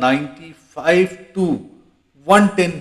95 to 110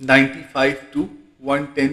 95 to 110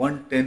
110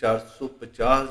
450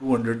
200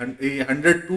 100 to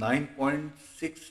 $9.6